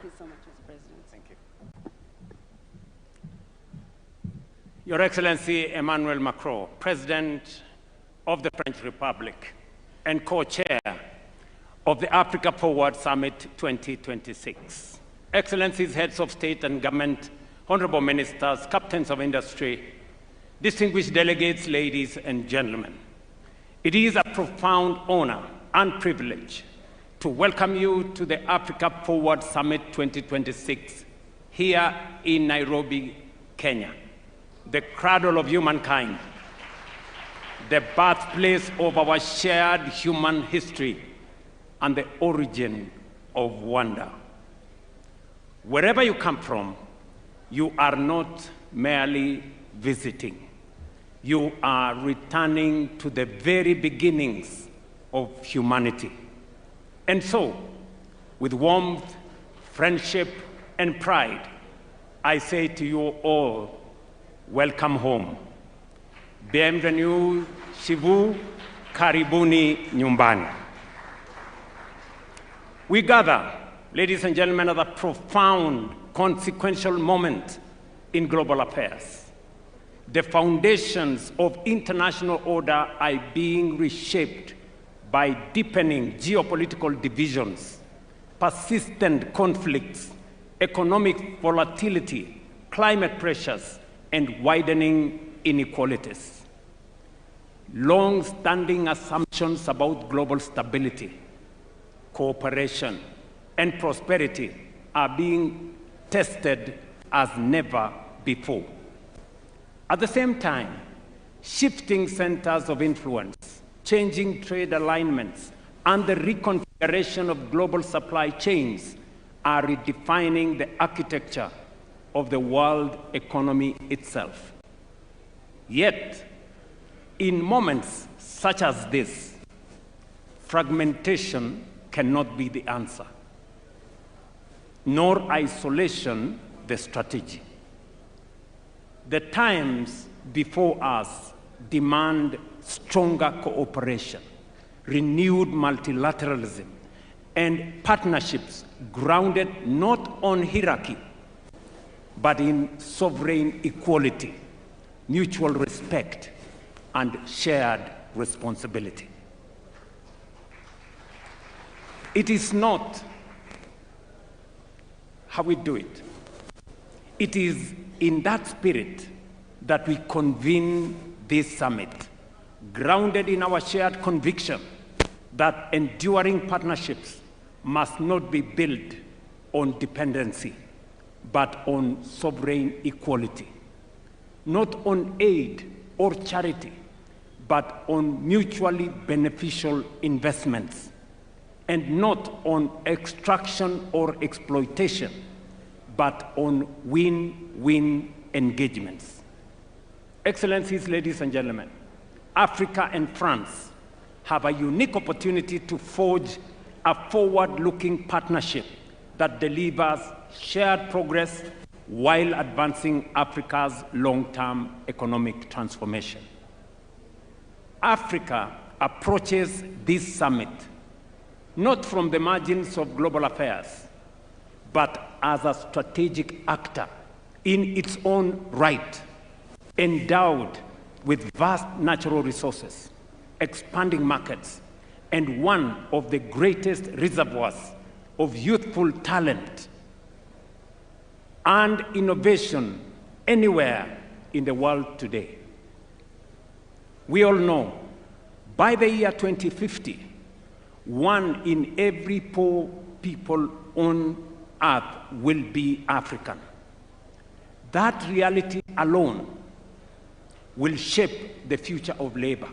you so much, Mr. President. Thank you. Your Excellency Emmanuel Macron, President of the French Republic and co-chair of the Africa Forward Summit 2026. Excellencies, heads of state and government, honorable ministers, captains of industry, distinguished delegates, ladies and gentlemen. It is a profound honor and privilege to welcome you to the Africa Forward Summit 2026 here in Nairobi, Kenya, the cradle of humankind, the birthplace of our shared human history, and the origin of wonder. Wherever you come from, you are not merely visiting. You are returning to the very beginnings of humanity. And so, with warmth, friendship, and pride, I say to you all, welcome home. Bienvenue chez vous, karibuni nyumbani. We gather, ladies and gentlemen, at a profound, consequential moment in global affairs. The foundations of international order are being reshaped by deepening geopolitical divisions, persistent conflicts, economic volatility, climate pressures, and widening inequalities. Long-standing assumptions about global stability, cooperation, and prosperity are being tested as never before. At the same time, shifting centers of influence, changing trade alignments, and the reconfiguration of global supply chains are redefining the architecture of the world economy itself. Yet, in moments such as this, fragmentation cannot be the answer, nor isolation the strategy. The times before us demand stronger cooperation, renewed multilateralism, and partnerships grounded not on hierarchy, but in sovereign equality, mutual respect, and shared responsibility. It is not how we do it. It is in that spirit that we convene this summit, grounded in our shared conviction that enduring partnerships must not be built on dependency, but on sovereign equality, not on aid or charity, but on mutually beneficial investments, and not on extraction or exploitation, but on win-win engagements. Excellencies, ladies and gentlemen, Africa and France have a unique opportunity to forge a forward-looking partnership that delivers shared progress while advancing Africa's long-term economic transformation. Africa approaches this summit not from the margins of global affairs, but as a strategic actor in its own right, endowed with vast natural resources, expanding markets, and one of the greatest reservoirs of youthful talent and innovation anywhere in the world today. We all know by the year 2050, 1 in every 4 people on earth will be African. That reality alone will shape the future of labor,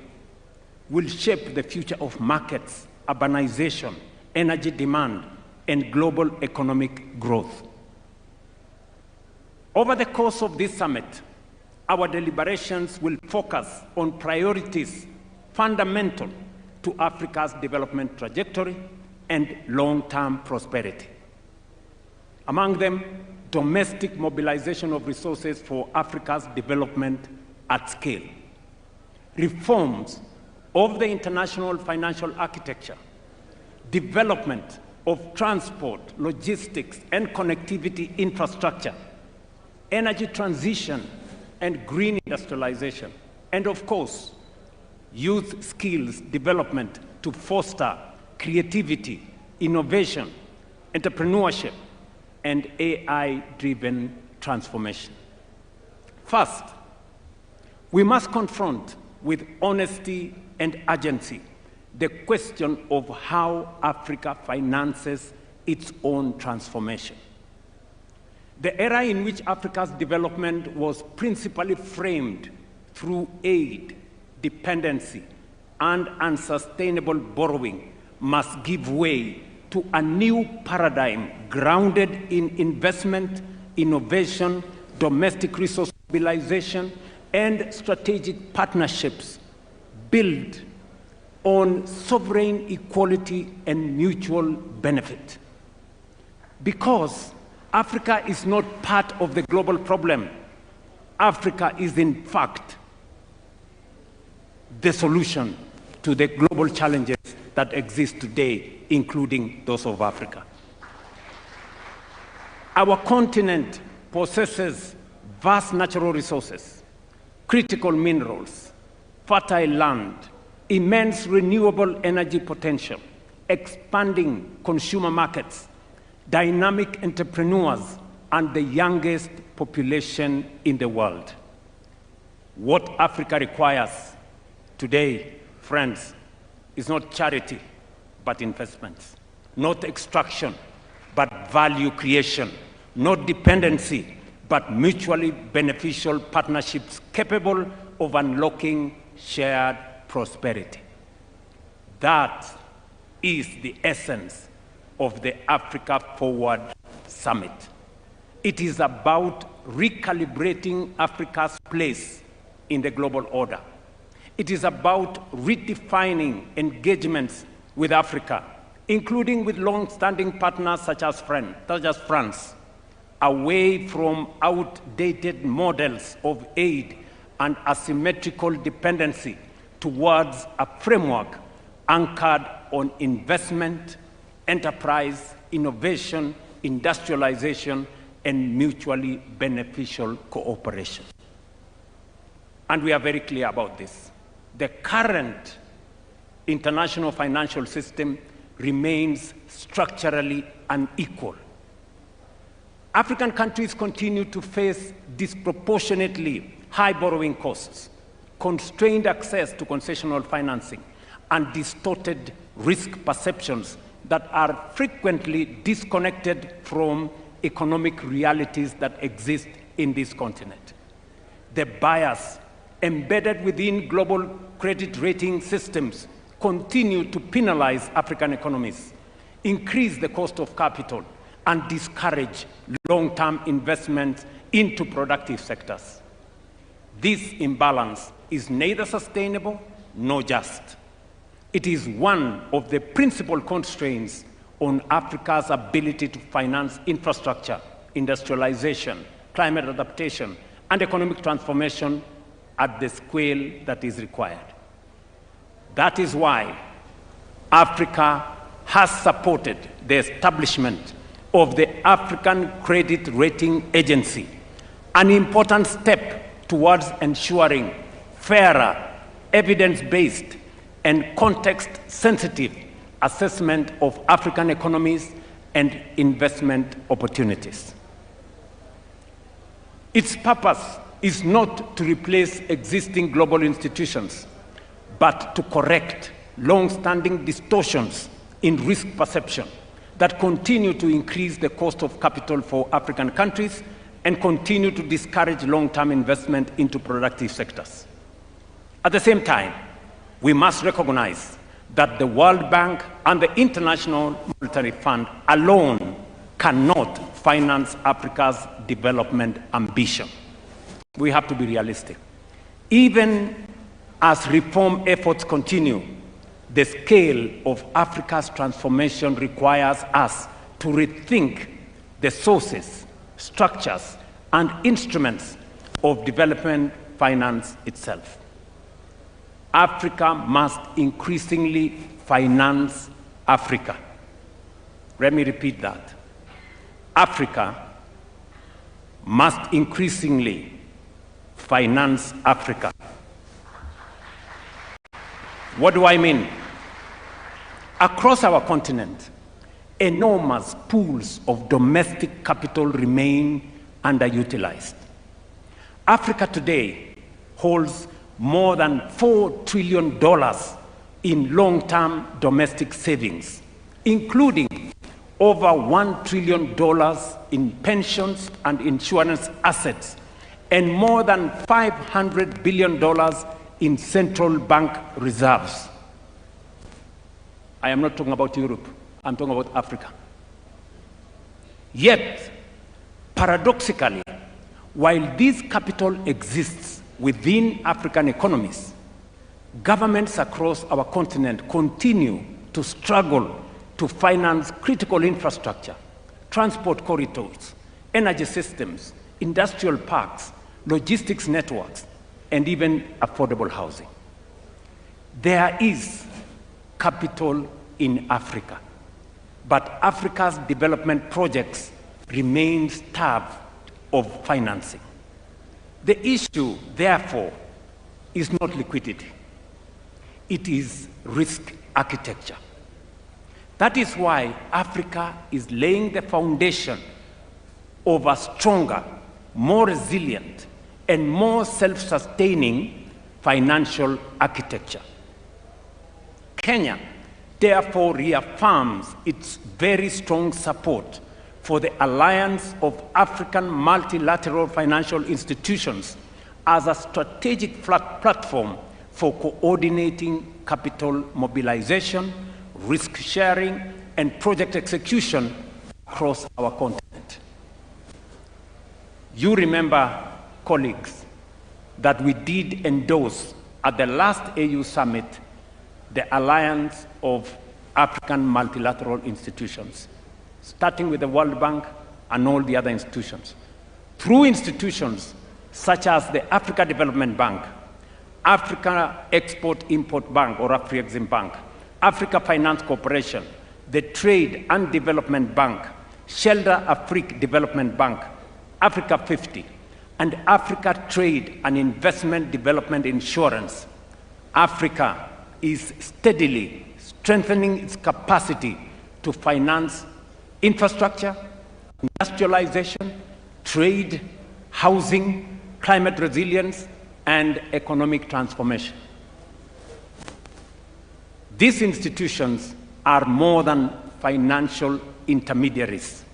will shape the future of markets, urbanization, energy demand, and global economic growth. Over the course of this summit, our deliberations will focus on priorities fundamental to Africa's development trajectory and long-term prosperity. Among them, domestic mobilization of resources for Africa's development at scale, reforms of the international financial architecture, development of transport, logistics, and connectivity infrastructure, energy transition, and green industrialization, and of course, youth skills development to foster creativity, innovation, entrepreneurship, and AI-driven transformation. First, we must confront with honesty and urgency the question of how Africa finances its own transformation. The era in which Africa's development was principally framed through aid, dependency, and unsustainable borrowing must give way to a new paradigm grounded in investment, innovation, domestic resource mobilization, and strategic partnerships built on sovereign equality and mutual benefit. Because Africa is not part of the global problem, Africa is in fact the solution to the global challenges that exist today, including those of Africa. Our continent possesses vast natural resources, critical minerals, fertile land, immense renewable energy potential, expanding consumer markets, dynamic entrepreneurs, and the youngest population in the world. What Africa requires today, friends, is not charity, but investments, not extraction, but value creation, not dependency, but mutually beneficial partnerships capable of unlocking shared prosperity. That is the essence of the Africa Forward Summit. It is about recalibrating Africa's place in the global order. It is about redefining engagements with Africa, including with long-standing partners such as France, away from outdated models of aid and asymmetrical dependency towards a framework anchored on investment, enterprise, innovation, industrialization, and mutually beneficial cooperation. And we are very clear about this. The current international financial system remains structurally unequal. African countries continue to face disproportionately high borrowing costs, constrained access to concessional financing, and distorted risk perceptions that are frequently disconnected from economic realities that exist in this continent. The bias embedded within global credit rating systems continue to penalize African economies, increase the cost of capital, and discourage long-term investments into productive sectors. This imbalance is neither sustainable nor just. It is one of the principal constraints on Africa's ability to finance infrastructure, industrialization, climate adaptation, and economic transformation at the scale that is required. That is why Africa has supported the establishment of the African Credit Rating Agency, an important step towards ensuring fairer, evidence-based, and context-sensitive assessment of African economies and investment opportunities. Its purpose is not to replace existing global institutions, but to correct long-standing distortions in risk perception that continue to increase the cost of capital for African countries and continue to discourage long-term investment into productive sectors. At the same time, we must recognize that the World Bank and the International Monetary Fund alone cannot finance Africa's development ambition. We have to be realistic. Even as reform efforts continue, the scale of Africa's transformation requires us to rethink the sources, structures, and instruments of development finance itself. Africa must increasingly finance Africa. Let me repeat that. Africa must increasingly finance Africa. What do I mean? Across our continent, enormous pools of domestic capital remain underutilized. Africa today holds more than $4 trillion in long-term domestic savings, including over $1 trillion in pensions and insurance assets, and more than $500 billion in central bank reserves. I am not talking about Europe, I'm talking about Africa. Yet, paradoxically, while this capital exists within African economies, governments across our continent continue to struggle to finance critical infrastructure, transport corridors, energy systems, industrial parks, logistics networks, and even affordable housing. There is capital in Africa, but Africa's development projects remain starved of financing. The issue, therefore, is not liquidity. It is risk architecture. That is why Africa is laying the foundation of a stronger, more resilient, and more self-sustaining financial architecture. Kenya, therefore, reaffirms its very strong support for the Alliance of African Multilateral Financial Institutions as a strategic platform for coordinating capital mobilization, risk sharing, and project execution across our continent. You remember, colleagues, that we did endorse at the last AU summit the Alliance of African Multilateral Institutions, starting with the World Bank and all the other institutions. Through institutions such as the Africa Development Bank, Africa Export-Import Bank or Afrexim Bank, Africa Finance Corporation, the Trade and Development Bank, Shelter Afrique Development Bank, Africa 50, and Africa Trade and Investment Development Insurance, Africa is steadily strengthening its capacity to finance infrastructure, industrialization, trade, housing, climate resilience, and economic transformation. These institutions are more than financial intermediaries.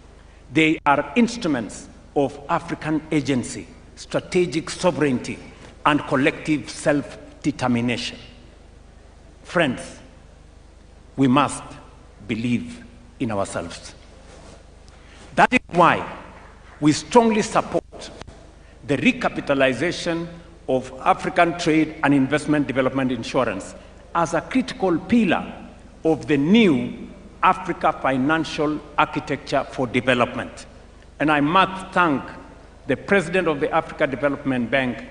They are instruments of African agency, strategic sovereignty, and collective self-determination. Friends, we must believe in ourselves. That is why we strongly support the recapitalization of African Trade and Investment Development Insurance as a critical pillar of the new Africa financial architecture for development. And I must thank the President of the Africa Development Bank,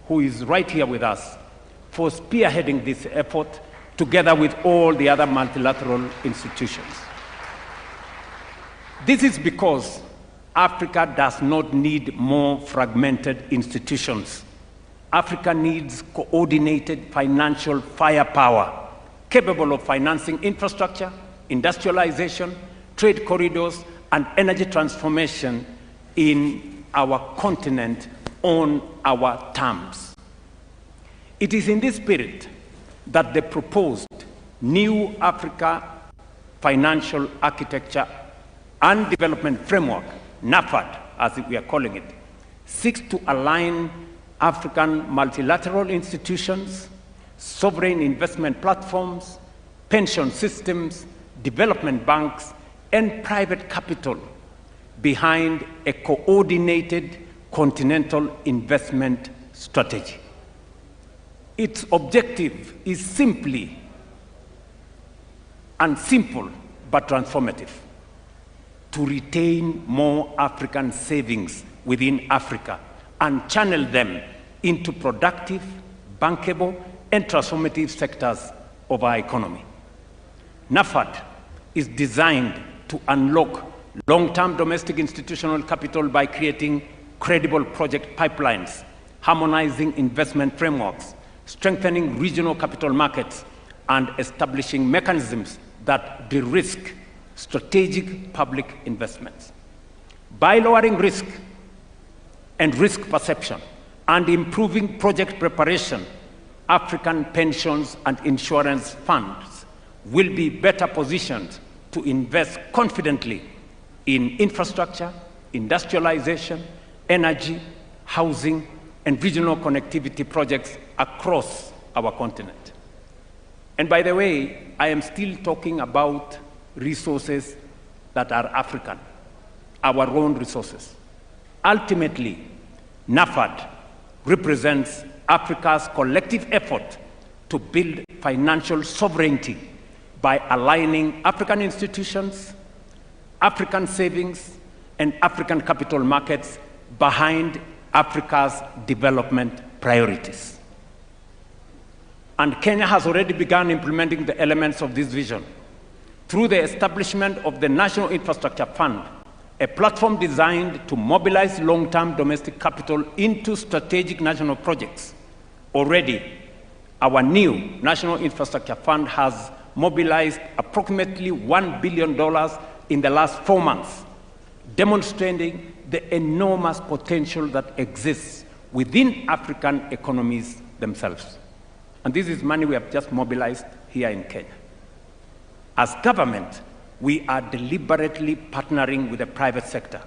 who is right here with us, for spearheading this effort together with all the other multilateral institutions. This is because Africa does not need more fragmented institutions. Africa needs coordinated financial firepower capable of financing infrastructure, industrialization, trade corridors, and energy transformation in our continent on our terms. It is in this spirit that the proposed new Africa financial architecture and development framework, NAFAD, as we are calling it, seeks to align African multilateral institutions, sovereign investment platforms, pension systems, development banks, and private capital behind a coordinated continental investment strategy. Its objective is simple but transformative: to retain more African savings within Africa and channel them into productive, bankable, and transformative sectors of our economy. NAFAD is designed to unlock long-term domestic institutional capital by creating credible project pipelines, harmonizing investment frameworks, strengthening regional capital markets, and establishing mechanisms that de-risk strategic public investments. By lowering risk and risk perception and improving project preparation, African pensions and insurance funds will be better positioned to invest confidently in infrastructure, industrialization, energy, housing, and regional connectivity projects across our continent. And by the way, I am still talking about resources that are African, our own resources. Ultimately, NAFAD represents Africa's collective effort to build financial sovereignty by aligning African institutions, African savings, and African capital markets behind Africa's development priorities. And Kenya has already begun implementing the elements of this vision through the establishment of the National Infrastructure Fund, a platform designed to mobilize long-term domestic capital into strategic national projects. Already, our new National Infrastructure Fund has mobilized approximately $1 billion in the last 4 months, demonstrating the enormous potential that exists within African economies themselves. And this is money we have just mobilized here in Kenya. As government, we are deliberately partnering with the private sector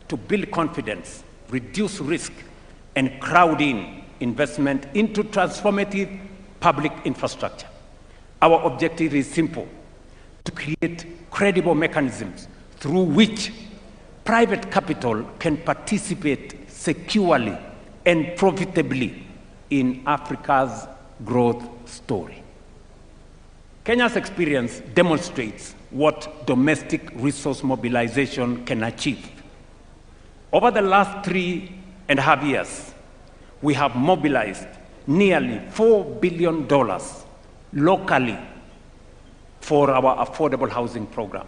to build confidence, reduce risk, and crowd in investment into transformative public infrastructure. Our objective is simple: to create credible mechanisms through which private capital can participate securely and profitably in Africa's growth story. Kenya's experience demonstrates what domestic resource mobilization can achieve. Over the last 3.5 years, we have mobilized nearly $4 billion locally for our affordable housing program.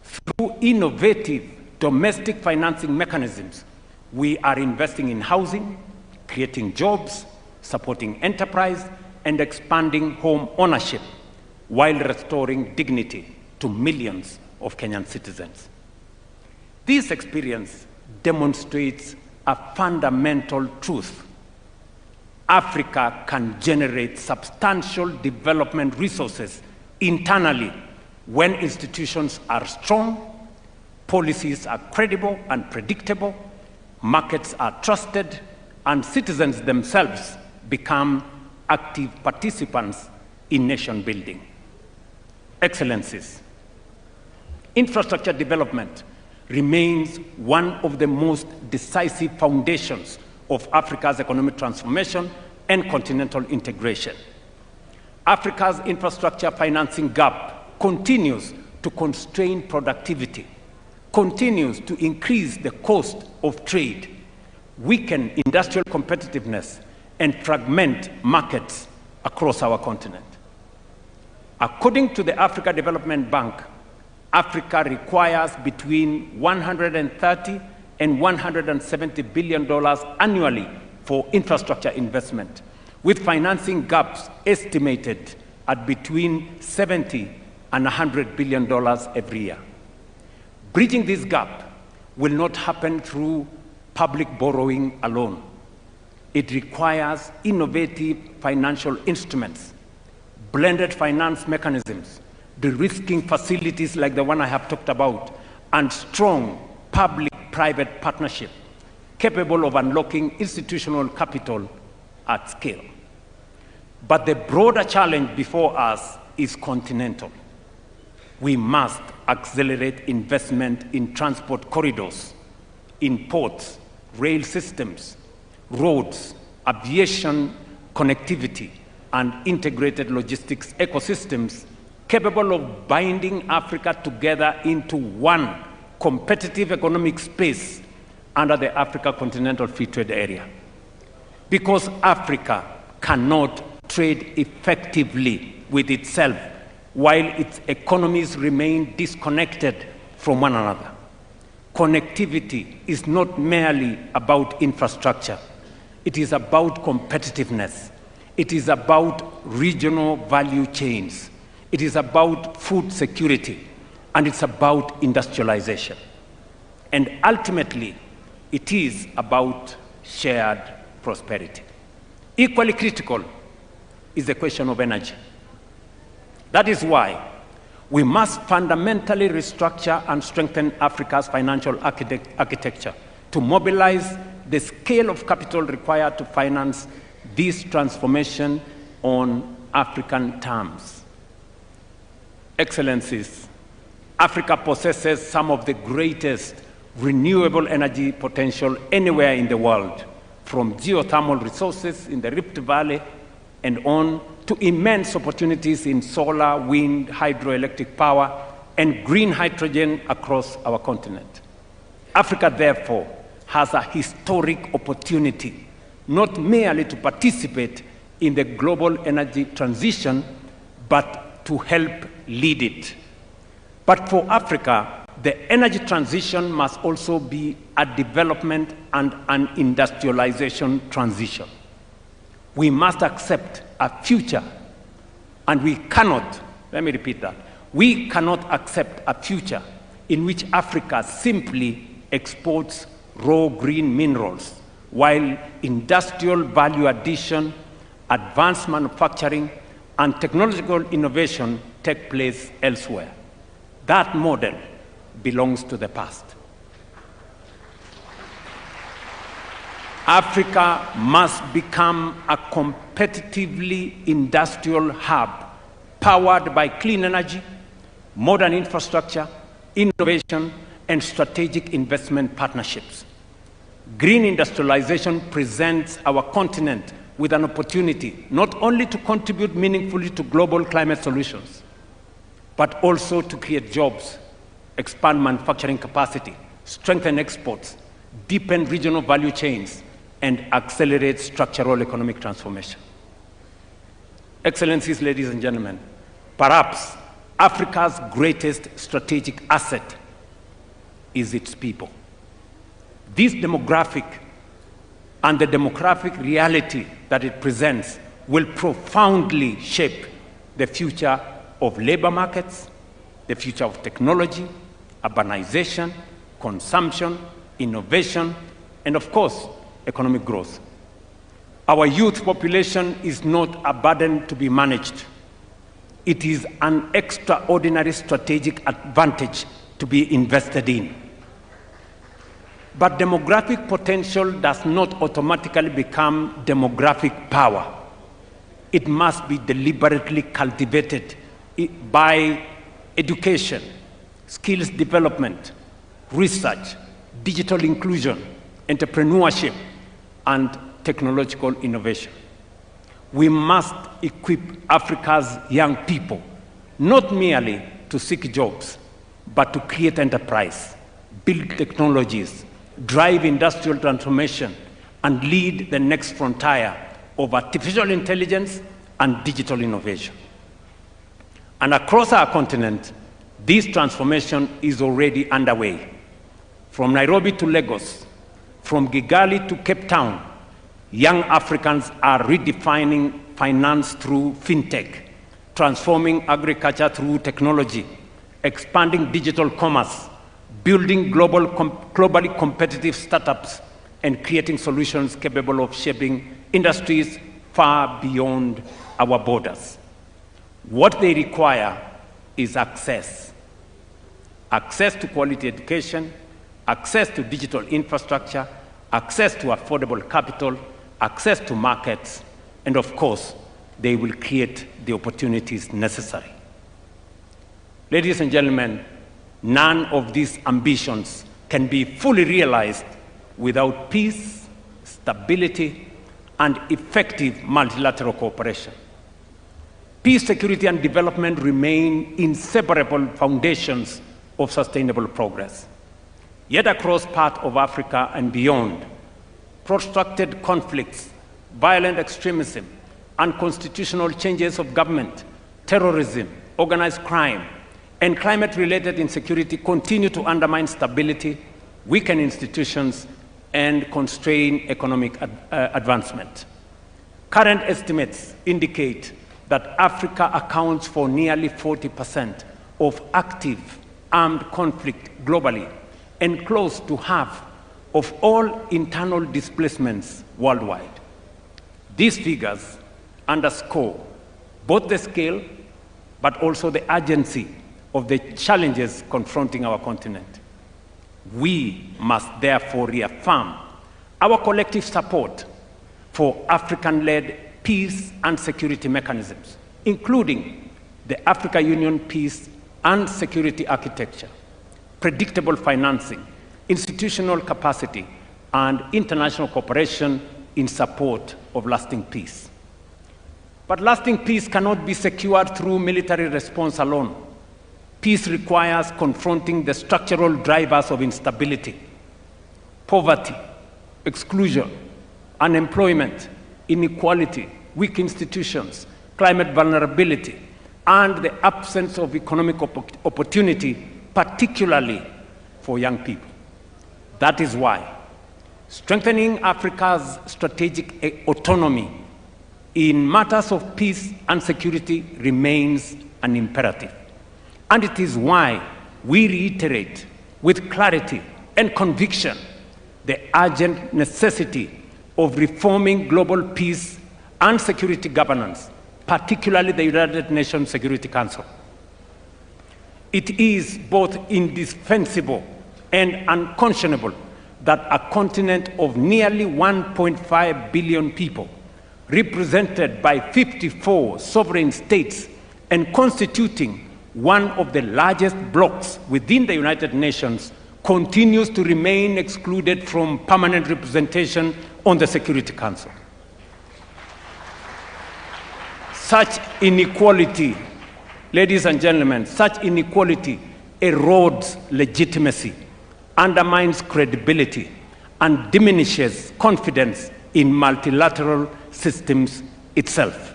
Through innovative domestic financing mechanisms, we are investing in housing, creating jobs, supporting enterprise, and expanding home ownership, while restoring dignity to millions of Kenyan citizens. This experience demonstrates a fundamental truth: Africa can generate substantial development resources internally when institutions are strong, policies are credible and predictable, markets are trusted, and citizens themselves become active participants in nation building. Excellencies, infrastructure development remains one of the most decisive foundations of Africa's economic transformation and continental integration. Africa's infrastructure financing gap continues to constrain productivity, continues to increase the cost of trade, weaken industrial competitiveness, and fragment markets across our continent. According to the Africa Development Bank, Africa requires between $130 and $170 billion annually for infrastructure investment, with financing gaps estimated at between $70 and $100 billion every year. Bridging this gap will not happen through public borrowing alone. It requires innovative financial instruments, blended finance mechanisms, de-risking facilities like the one I have talked about, and strong public-private partnership capable of unlocking institutional capital at scale. But the broader challenge before us is continental. We must accelerate investment in transport corridors, in ports, rail systems, roads, aviation connectivity, and integrated logistics ecosystems capable of binding Africa together into one competitive economic space under the Africa Continental Free Trade Area. Because Africa cannot trade effectively with itself while its economies remain disconnected from one another. Connectivity is not merely about infrastructure. It is about competitiveness. It is about regional value chains. It is about food security, and it's about industrialization. And ultimately, it is about shared prosperity. Equally critical is the question of energy. That is why we must fundamentally restructure and strengthen Africa's financial architecture to mobilize the scale of capital required to finance this transformation on African terms. Excellencies, Africa possesses some of the greatest renewable energy potential anywhere in the world, from geothermal resources in the Rift Valley and on to immense opportunities in solar, wind, hydroelectric power, and green hydrogen across our continent. Africa, therefore, has a historic opportunity, not merely to participate in the global energy transition, but to help lead it. But for Africa, the energy transition must also be a development and an industrialization transition. We must accept a future, and we cannot, let me repeat that, we cannot accept a future in which Africa simply exports raw green minerals, while industrial value addition, advanced manufacturing, and technological innovation take place elsewhere. That model belongs to the past. Africa must become a competitively industrial hub powered by clean energy, modern infrastructure, innovation, and strategic investment partnerships. Green industrialization presents our continent with an opportunity not only to contribute meaningfully to global climate solutions, but also to create jobs, expand manufacturing capacity, strengthen exports, deepen regional value chains, and accelerate structural economic transformation. Excellencies, ladies and gentlemen, perhaps Africa's greatest strategic asset is its people. This demographic and the demographic reality that it presents will profoundly shape the future of labor markets, the future of technology, urbanization, consumption, innovation, and of course, economic growth. Our youth population is not a burden to be managed. It is an extraordinary strategic advantage to be invested in. But demographic potential does not automatically become demographic power. It must be deliberately cultivated by education, skills development, research, digital inclusion, entrepreneurship, and technological innovation. We must equip Africa's young people, not merely to seek jobs, but to create enterprise, build technologies, drive industrial transformation, and lead the next frontier of artificial intelligence and digital innovation. And across our continent, this transformation is already underway. From Nairobi to Lagos, from Kigali to Cape Town, young Africans are redefining finance through fintech, transforming agriculture through technology, expanding digital commerce, building globally competitive startups, and creating solutions capable of shaping industries far beyond our borders. What they require is access. Access to quality education, access to digital infrastructure, access to affordable capital, access to markets, and of course, they will create the opportunities necessary. Ladies and gentlemen, none of these ambitions can be fully realized without peace, stability, and effective multilateral cooperation. Peace, security, and development remain inseparable foundations of sustainable progress. Yet across parts of Africa and beyond, protracted conflicts, violent extremism, unconstitutional changes of government, terrorism, organized crime, and climate-related insecurity continue to undermine stability, weaken institutions, and constrain economic advancement. Current estimates indicate that Africa accounts for nearly 40% of active armed conflict globally and close to half of all internal displacements worldwide. These figures underscore both the scale but also the urgency of the challenges confronting our continent. We must therefore reaffirm our collective support for African-led peace and security mechanisms, including the Africa Union Peace and Security Architecture, predictable financing, institutional capacity, and international cooperation in support of lasting peace. But lasting peace cannot be secured through military response alone. Peace requires confronting the structural drivers of instability: poverty, exclusion, unemployment, inequality, weak institutions, climate vulnerability, and the absence of economic opportunity, particularly for young people. That is why strengthening Africa's strategic autonomy in matters of peace and security remains an imperative. And it is why we reiterate with clarity and conviction the urgent necessity of reforming global peace and security governance, particularly the United Nations Security Council. It is both indispensable and unconscionable that a continent of nearly 1.5 billion people, represented by 54 sovereign states and constituting one of the largest blocs within the United Nations, continues to remain excluded from permanent representation on the Security Council. Such inequality, ladies and gentlemen, such inequality erodes legitimacy, undermines credibility, and diminishes confidence in multilateral systems itself.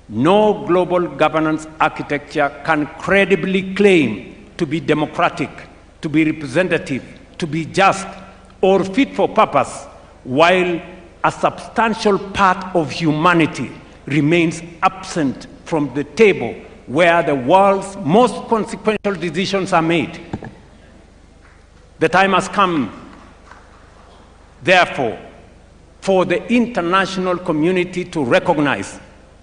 No global governance architecture can credibly claim to be democratic, to be representative, to be just, or fit for purpose, while a substantial part of humanity remains absent from the table where the world's most consequential decisions are made. The time has come, therefore, for the international community to recognize,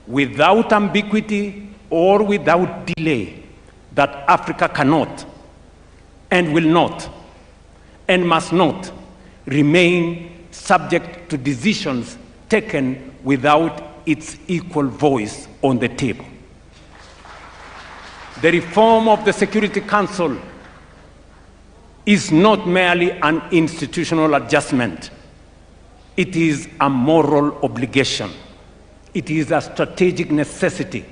without ambiguity or without delay, that Africa cannot and will not and must not remain subject to decisions taken without its equal voice on the table. The reform of the Security Council is not merely an institutional adjustment. It is a moral obligation. It is a strategic necessity.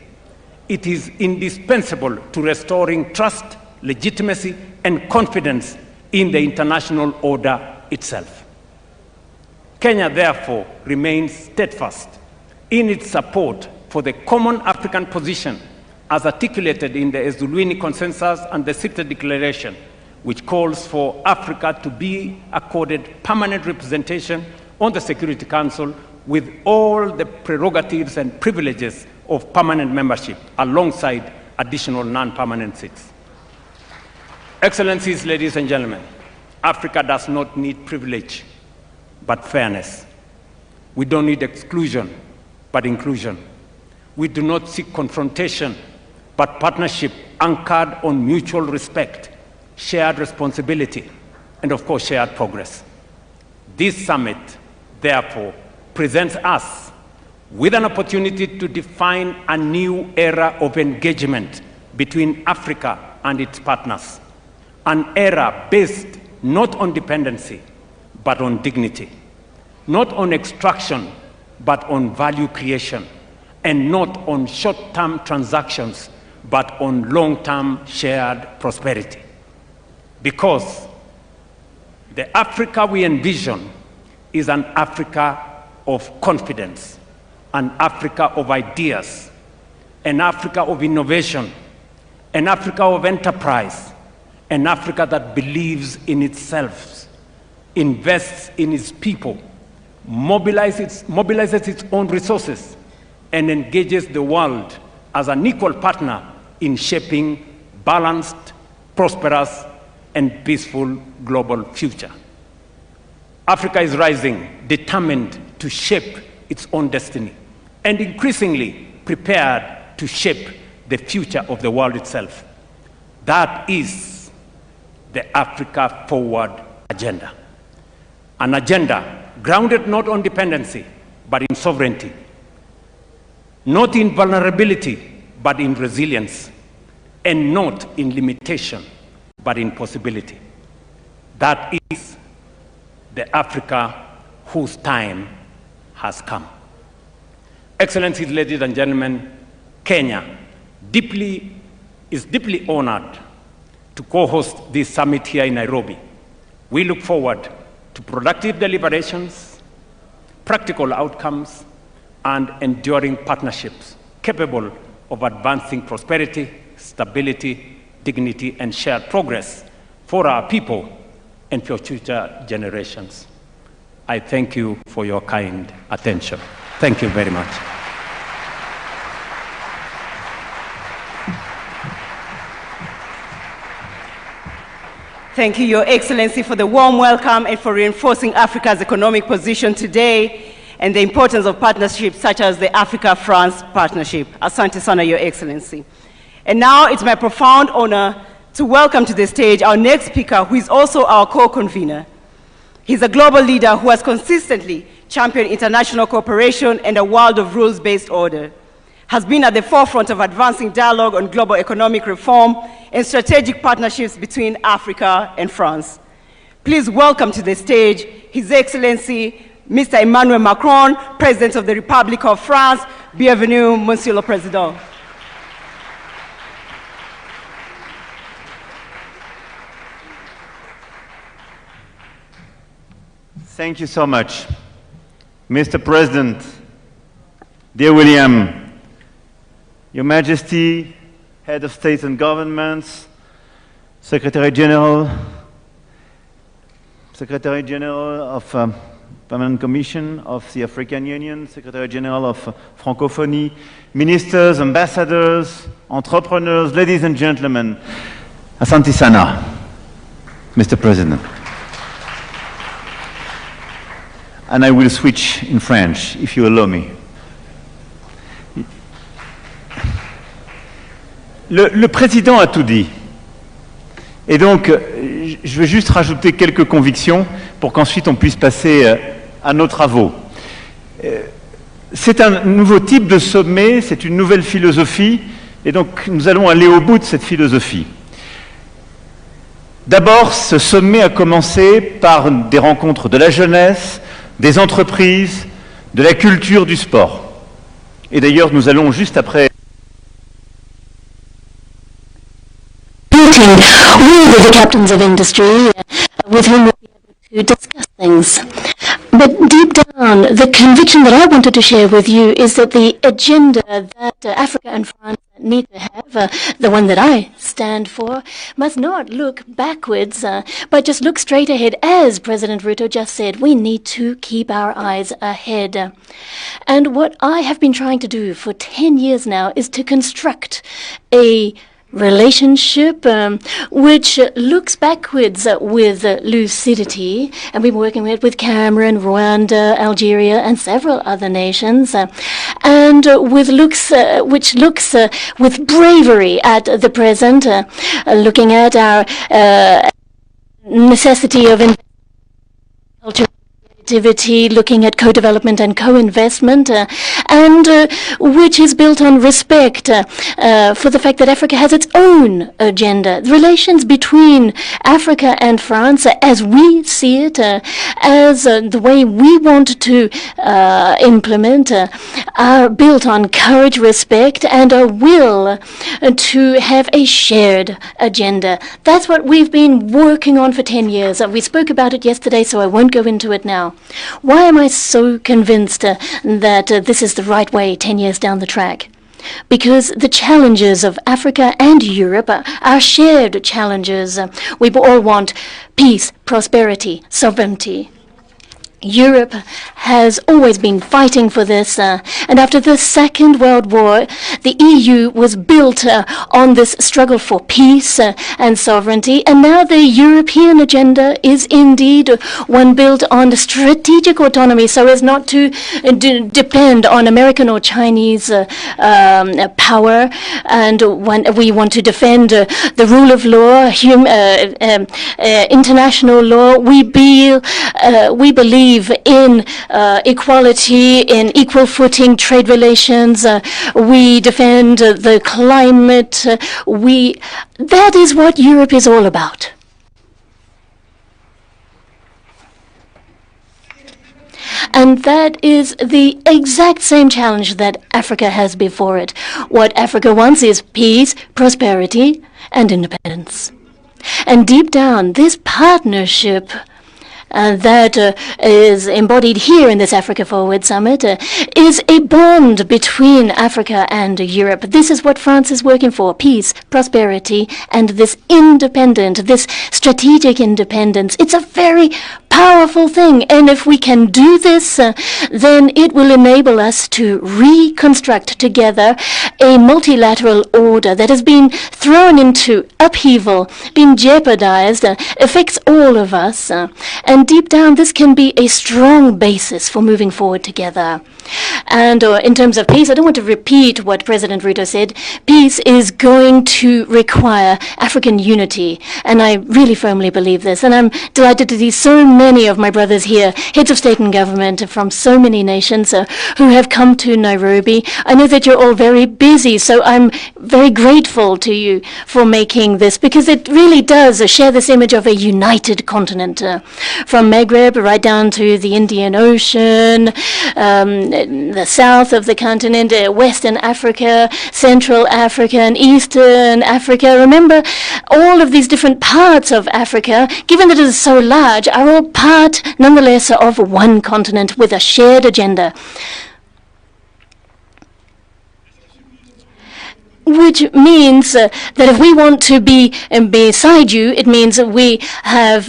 It is indispensable to restoring trust, legitimacy, and confidence in the international order itself. Kenya, therefore, remains steadfast in its support for the common African position as articulated in the Ezulwini Consensus and the Sirte Declaration, which calls for Africa to be accorded permanent representation on the Security Council with all the prerogatives and privileges of permanent membership, alongside additional non-permanent seats. Excellencies, ladies and gentlemen, Africa does not need privilege, but fairness. We don't need exclusion, but inclusion. We do not seek confrontation, but partnership anchored on mutual respect, shared responsibility, and of course, shared progress. This summit, therefore, presents us with an opportunity to define a new era of engagement between Africa and its partners, an era based not on dependency, but on dignity, not on extraction, but on value creation, and not on short-term transactions, but on long-term shared prosperity. Because the Africa we envision is an Africa of confidence, an Africa of ideas, an Africa of innovation, an Africa of enterprise, an Africa that believes in itself, invests in its people, mobilizes its own resources, and engages the world as an equal partner in shaping balanced, prosperous, and peaceful global future. Africa is rising, determined to shape its own destiny, and increasingly prepared to shape the future of the world itself. That is the Africa Forward agenda. An agenda grounded not on dependency, but in sovereignty, not in vulnerability, but in resilience, and not in limitation, but in possibility. That is the Africa whose time has come. Excellencies, ladies and gentlemen, Kenya is deeply honored to co-host this summit here in Nairobi. We look forward to productive deliberations, practical outcomes, and enduring partnerships capable of advancing prosperity, stability, dignity, and shared progress for our people and for future generations. I thank you for your kind attention. Thank you very much. Thank you, Your Excellency, for the warm welcome and for reinforcing Africa's economic position today and the importance of partnerships such as the Africa-France partnership. Asante sana, Your Excellency. And now it's my profound honor to welcome to the stage our next speaker, who is also our co-convener. He's a global leader who has consistently championed international cooperation and a world of rules-based order, has been at the forefront of advancing dialogue on global economic reform and strategic partnerships between Africa and France. Please welcome to the stage His Excellency, Mr. Emmanuel Macron, President of the Republic of France. Bienvenue, Monsieur le Président. Thank you so much. Mr. President, dear William, Your Majesty, Head of State and Governments, Secretary General of Permanent Commission of the African Union, Secretary General of Francophonie, Ministers, Ambassadors, entrepreneurs, ladies and gentlemen, Asante sana, Mr. President. And I will switch in French, if you allow me. Le président a tout dit. Et donc, je vais juste rajouter quelques convictions pour qu'ensuite on puisse passer à nos travaux. C'est un nouveau type de sommet, c'est une nouvelle philosophie, et donc nous allons aller au bout de cette philosophie. D'abord, ce sommet a commencé par des rencontres de la jeunesse, des entreprises, de la culture, du sport. Et d'ailleurs, nous allons juste après with the captains of industry with whom we'll be able to discuss things. But deep down, the conviction that I wanted to share with you is that the agenda that Africa and France need to have, the one that I stand for, must not look backwards, but just look straight ahead. As President Ruto just said, we need to keep our eyes ahead. And what I have been trying to do for 10 years now is to construct a relationship which looks backwards with lucidity, and we've been working with Cameroon, Rwanda, Algeria, and several other nations, and with which looks with bravery at the present, looking at our necessity of culture, activity, looking at co-development and co-investment, and which is built on respect for the fact that Africa has its own agenda. The relations between Africa and France, as we see it, as the way we want to implement, are built on courage, respect, and a will to have a shared agenda. That's what we've been working on for 10 years. We spoke about it yesterday, so I won't go into it now. Why am I so convinced that this is the right way 10 years down the track? because the challenges of Africa and Europe are shared challenges. We all want peace, prosperity, sovereignty. Europe has always been fighting for this, and after the Second World War, the EU was built on this struggle for peace and sovereignty, and now the European agenda is indeed one built on strategic autonomy so as not to depend on American or Chinese power, and when we want to defend the rule of law, international law, we believe in equality, in equal footing trade relations. We defend the climate. That is what Europe is all about. And that is the exact same challenge that Africa has before it. What Africa wants is peace, prosperity, and independence. And deep down, this partnership that is embodied here in this Africa Forward Summit is a bond between Africa and Europe. This is what France is working for: peace, prosperity, and this strategic independence. It's a very powerful thing, and if we can do this, then it will enable us to reconstruct together a multilateral order that has been thrown into upheaval, been jeopardized, affects all of us, and deep down this can be a strong basis for moving forward together. And in terms of peace, I don't want to repeat what President Ruto said. Peace is going to require African unity, and I really firmly believe this. And I'm delighted to see so many of my brothers here, heads of state and government from so many nations who have come to Nairobi. I know that you're all very busy, so I'm very grateful to you for making this, because it really does share this image of a united continent, from Maghreb right down to the Indian Ocean, the south of the continent, Western Africa, Central Africa, and Eastern Africa. Remember, all of these different parts of Africa, given that it is so large, are all part, nonetheless, of one continent with a shared agenda. Which means that if we want to be beside you, it means that we have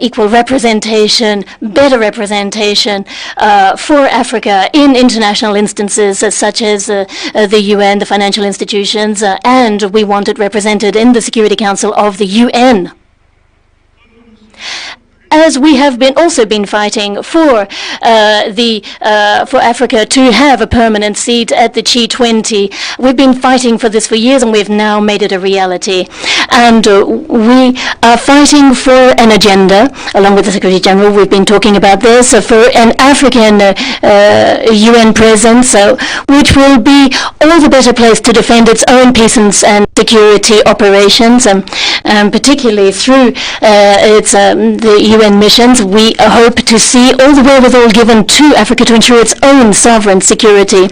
equal representation, better representation for Africa in international instances such as the UN, the financial institutions, and we want it represented in the Security Council of the UN. As we have also been fighting for for Africa to have a permanent seat at the G20. We've been fighting for this for years, and we've now made it a reality. And we are fighting for an agenda, along with the Secretary General. We've been talking about this for an African UN presence, which will be all the better placed to defend its own peace and security operations, particularly through the UN missions. We hope to see all the wherewithal given to Africa to ensure its own sovereign security.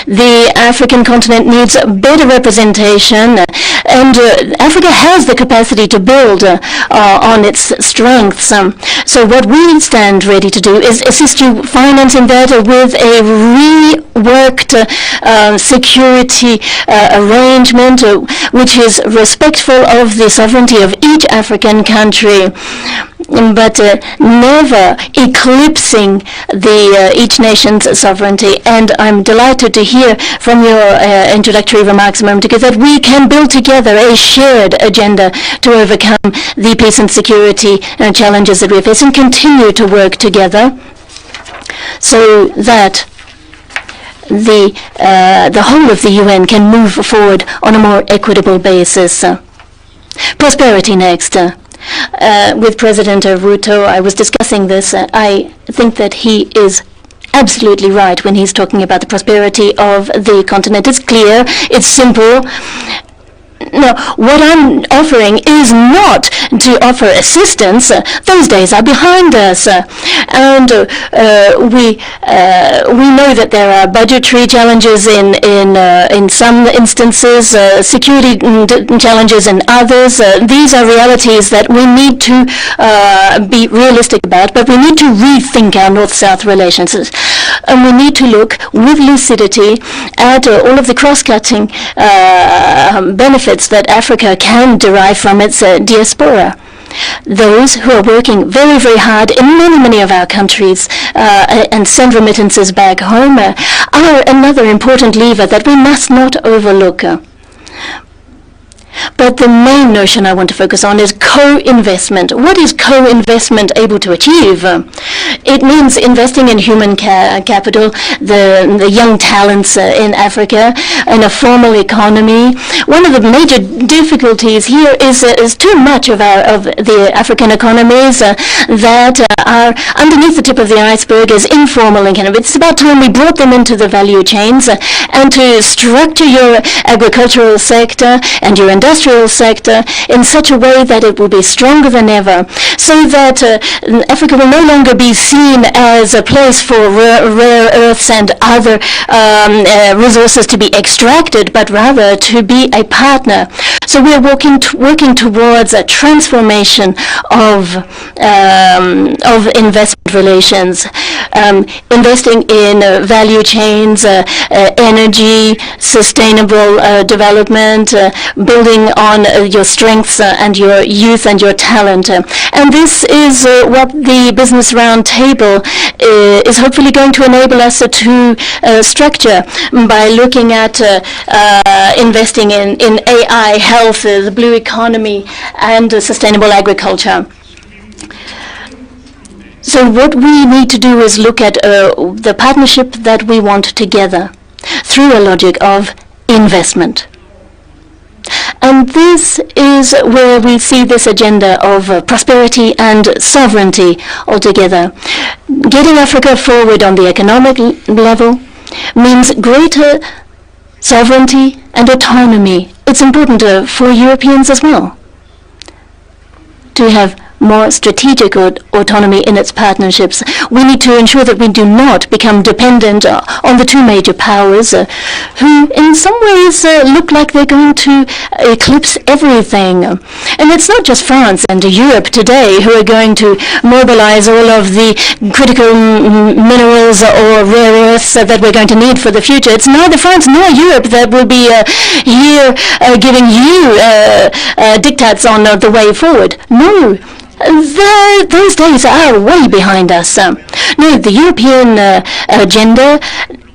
The African continent needs better representation, and Africa has the capacity to build on its strengths. So what we stand ready to do is assist you financing that with a reworked security arrangement which is respectful of the sovereignty of each African country, but never eclipsing each nation's sovereignty. And I'm delighted to hear from your introductory remarks a moment ago that we can build together a shared agenda to overcome the peace and security challenges that we face, and continue to work together so that the whole of the UN can move forward on a more equitable basis. Prosperity next. With President Ruto, I was discussing this. I think that he is absolutely right when he's talking about the prosperity of the continent. It's clear, it's simple. No, what I'm offering is not to offer assistance. Those days are behind us. And we know that there are budgetary challenges in some instances, security challenges in others. These are realities that we need to be realistic about, but we need to rethink our North-South relations. And we need to look with lucidity at all of the cross-cutting benefits that Africa can derive from its diaspora. Those who are working very, very hard in many, many of our countries and send remittances back home are another important lever that we must not overlook. But the main notion I want to focus on is co-investment. What is co-investment able to achieve? It means investing in human capital, the young talents in Africa, in a formal economy. One of the major difficulties here is too much of the African economies that are underneath the tip of the iceberg is informal economy. It's about time we brought them into the value chains and to structure your agricultural sector and your industrial sector in such a way that it will be stronger than ever, so that Africa will no longer be seen as a place for rare earths and other resources to be extracted, but rather to be a partner. So we are working towards a transformation of investment relations, investing in value chains, energy, sustainable development, building on your strengths and your youth and your talent. And this is what the Business Roundtable is hopefully going to enable us to structure by looking at investing in AI, health, the blue economy, and sustainable agriculture. So what we need to do is look at the partnership that we want together through a logic of investment. And this is where we see this agenda of prosperity and sovereignty altogether. Getting Africa forward on the economic level means greater sovereignty and autonomy. It's important for Europeans as well to have more strategic autonomy in its partnerships. We need to ensure that we do not become dependent on the two major powers who in some ways look like they're going to eclipse everything. And it's not just France and Europe today who are going to mobilize all of the critical minerals or rare earths that we're going to need for the future. It's neither France nor Europe that will be here giving you diktats on the way forward. No. Those days are way behind us. No, the European agenda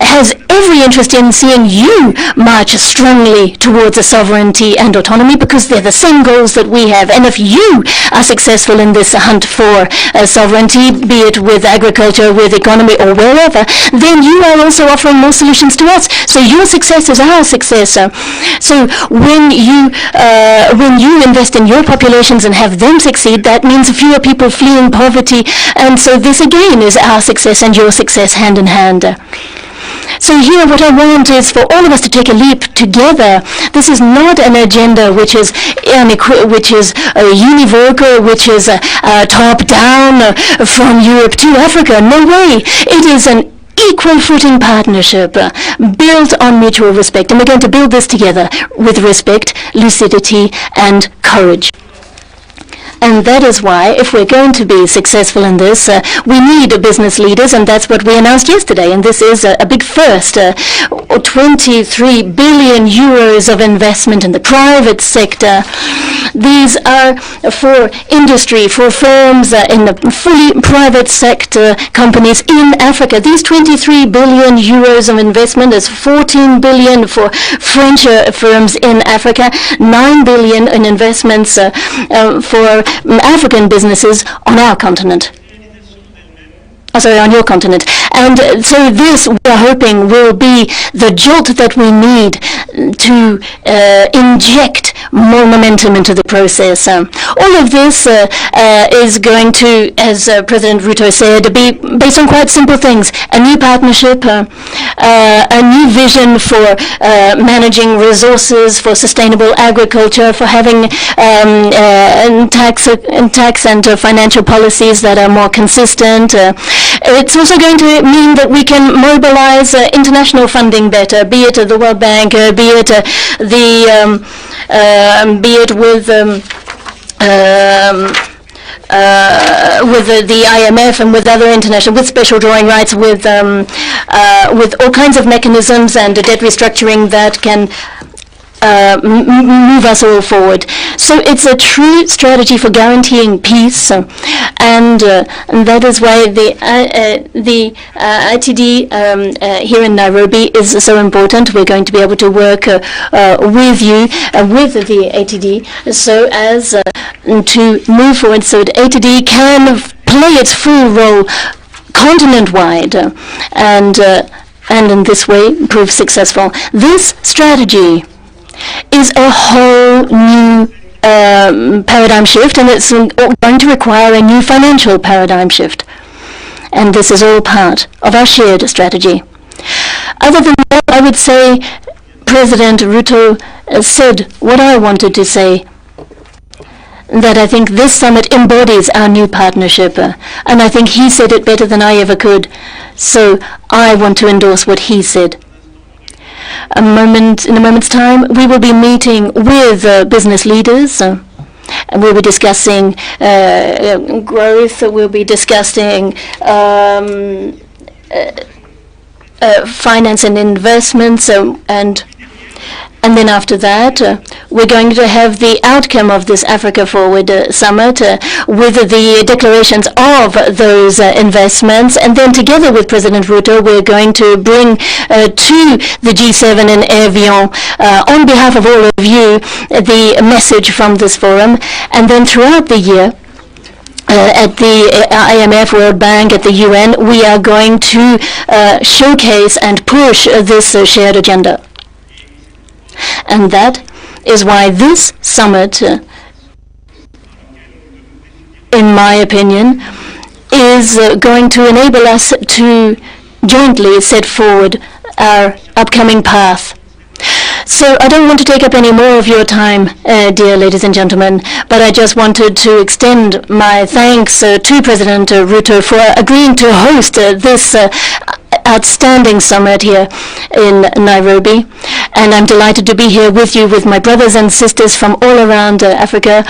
has every interest in seeing you march strongly towards a sovereignty and autonomy because they're the same goals that we have. And if you are successful in this hunt for sovereignty, be it with agriculture, with economy, or wherever, then you are also offering more solutions to us. So your success is our success. So when you invest in your populations and have them succeed, that means fewer people fleeing poverty. And so this again is our success and your success hand in hand. So here what I want is for all of us to take a leap together. This is not an agenda which is univocal, which is top-down from Europe to Africa. No way. It is an equal footing partnership built on mutual respect. And we're going to build this together with respect, lucidity, and courage. And that is why, if we're going to be successful in this, we need business leaders, and that's what we announced yesterday. And this is a big first, 23 billion euros of investment in the private sector. These are for industry, for firms in the fully private sector companies in Africa. These 23 billion euros of investment is 14 billion for French firms in Africa, 9 billion in investments for African businesses on our continent. on your continent. And so this, we are hoping, will be the jolt that we need to inject more momentum into the process. All of this is going to, as President Ruto said, be based on quite simple things: a new partnership, a new vision for managing resources, for sustainable agriculture, for having tax and financial policies that are more consistent. It's also going to mean that we can mobilize international funding better, be it the World Bank, be it with the IMF and with other international, with special drawing rights, with all kinds of mechanisms and debt restructuring that can move us all forward. So it's a true strategy for guaranteeing peace, and that is why the ITD here in Nairobi is so important. We're going to be able to work with you, with the ATD, so as to move forward, so that ATD can play its full role continent-wide, and in this way prove successful. This strategy is a whole new paradigm shift, and it's going to require a new financial paradigm shift. And this is all part of our shared strategy. Other than that, I would say President Ruto said what I wanted to say, that I think this summit embodies our new partnership, and I think he said it better than I ever could. So I want to endorse what he said. In a moment's time, we will be meeting with business leaders, and we'll be discussing growth. We'll be discussing finance and investments, and then after that, we're going to have the outcome of this Africa Forward Summit with the declarations of those investments. And then together with President Ruto, we're going to bring to the G7 in Evian, on behalf of all of you, the message from this forum. And then throughout the year, at the IMF, World Bank, at the UN, we are going to showcase and push this shared agenda. And that is why this summit, in my opinion, is going to enable us to jointly set forward our upcoming path. So I don't want to take up any more of your time, dear ladies and gentlemen, but I just wanted to extend my thanks to President Ruto for agreeing to host this outstanding summit here in Nairobi. And I'm delighted to be here with you, with my brothers and sisters from all around Africa.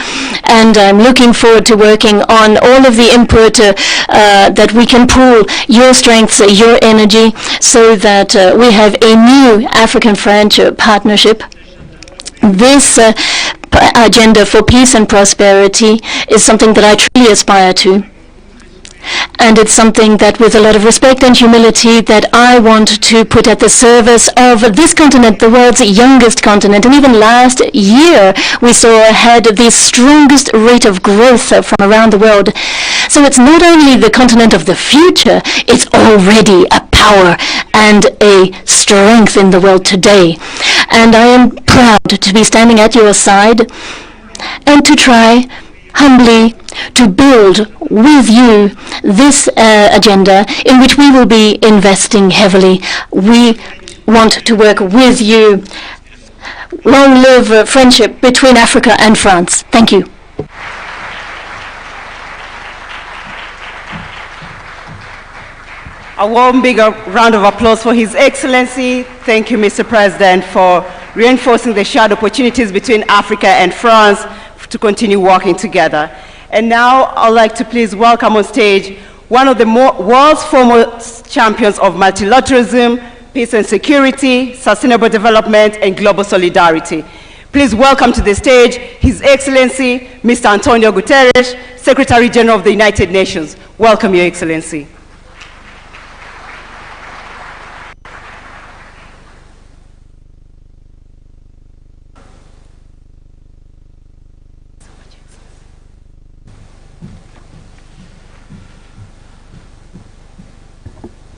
And I'm looking forward to working on all of the input that we can pool, your strengths, your energy, so that we have a new African-French partnership. This agenda for peace and prosperity is something that I truly aspire to. And it's something that, with a lot of respect and humility, that I want to put at the service of this continent, the world's youngest continent. And even last year, we had the strongest rate of growth from around the world. So it's not only the continent of the future, it's already a power and a strength in the world today. And I am proud to be standing at your side and to try humbly to build with you this agenda in which we will be investing heavily. We want to work with you. Long live friendship between Africa and France. Thank you. A warm, big round of applause for His Excellency. Thank you, Mr. President, for reinforcing the shared opportunities between Africa and France to continue working together. And now I'd like to please welcome on stage one of the world's foremost champions of multilateralism, peace and security, sustainable development, and global solidarity. Please welcome to the stage His Excellency, Mr. Antonio Guterres, Secretary General of the United Nations. Welcome, Your Excellency.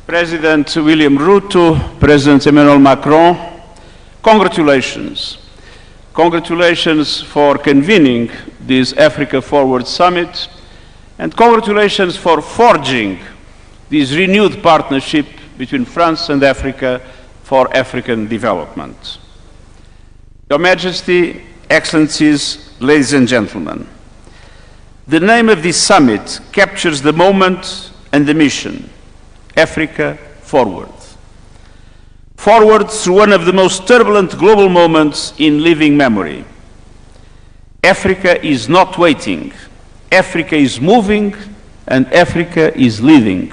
President William Ruto, President Emmanuel Macron, congratulations. Congratulations for convening this Africa Forward Summit, and congratulations for forging this renewed partnership between France and Africa for African development. Your Majesty, Excellencies, ladies and gentlemen, the name of this summit captures the moment and the mission: Africa Forward. Forward through one of the most turbulent global moments in living memory. Africa is not waiting. Africa is moving, and Africa is leading.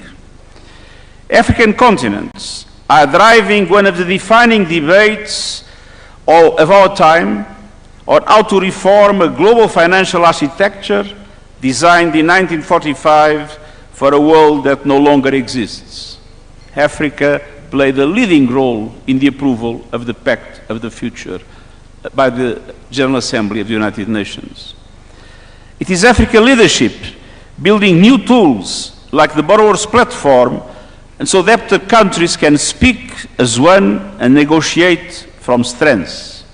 African continents are driving one of the defining debates of our time on how to reform a global financial architecture designed in 1945 for a world that no longer exists. Africa played a leading role in the approval of the Pact of the Future by the General Assembly of the United Nations. It is African leadership building new tools like the Borrowers Platform, and so that the countries can speak as one and negotiate from strengths.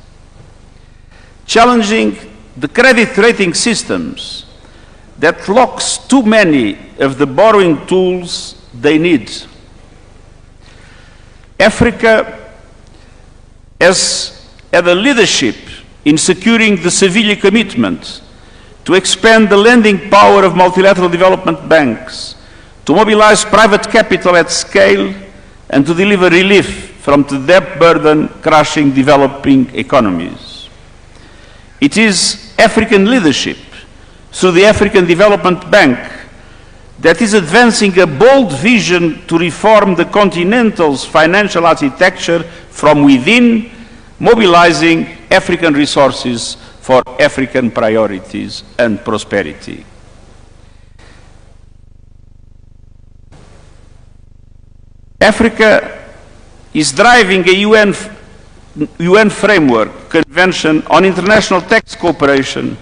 Challenging the credit rating systems that locks too many of the borrowing tools they need. Africa has had a leadership in securing the Seville commitment to expand the lending power of multilateral development banks, to mobilize private capital at scale, and to deliver relief from the debt burden crushing developing economies. It is African leadership through the African Development Bank that is advancing a bold vision to reform the continental's financial architecture from within, mobilizing African resources for African priorities and prosperity. Africa is driving a UN framework convention on international tax cooperation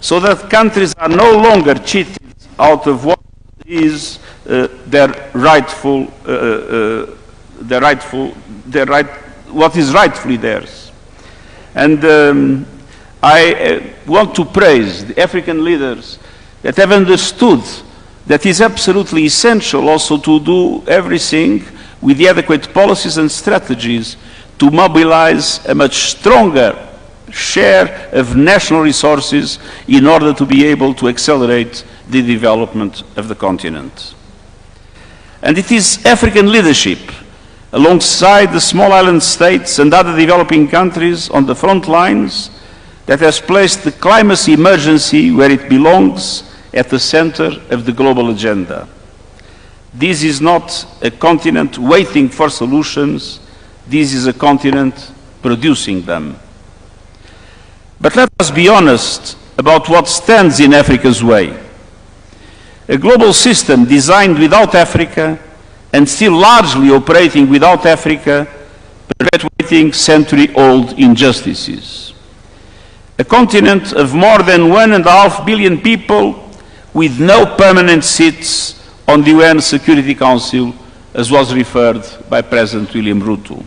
so that countries are no longer cheated out of what is what is rightfully theirs. And I want to praise the African leaders that have understood that it is absolutely essential also to do everything with the adequate policies and strategies to mobilize a much stronger share of national resources in order to be able to accelerate the development of the continent. And it is African leadership, alongside the small island states and other developing countries on the front lines, that has placed the climate emergency where it belongs, at the center of the global agenda. This is not a continent waiting for solutions, this is a continent producing them. But let us be honest about what stands in Africa's way. A global system designed without Africa and still largely operating without Africa, perpetuating century-old injustices. A continent of more than 1.5 billion people with no permanent seats on the UN Security Council, as was referred by President William Ruto.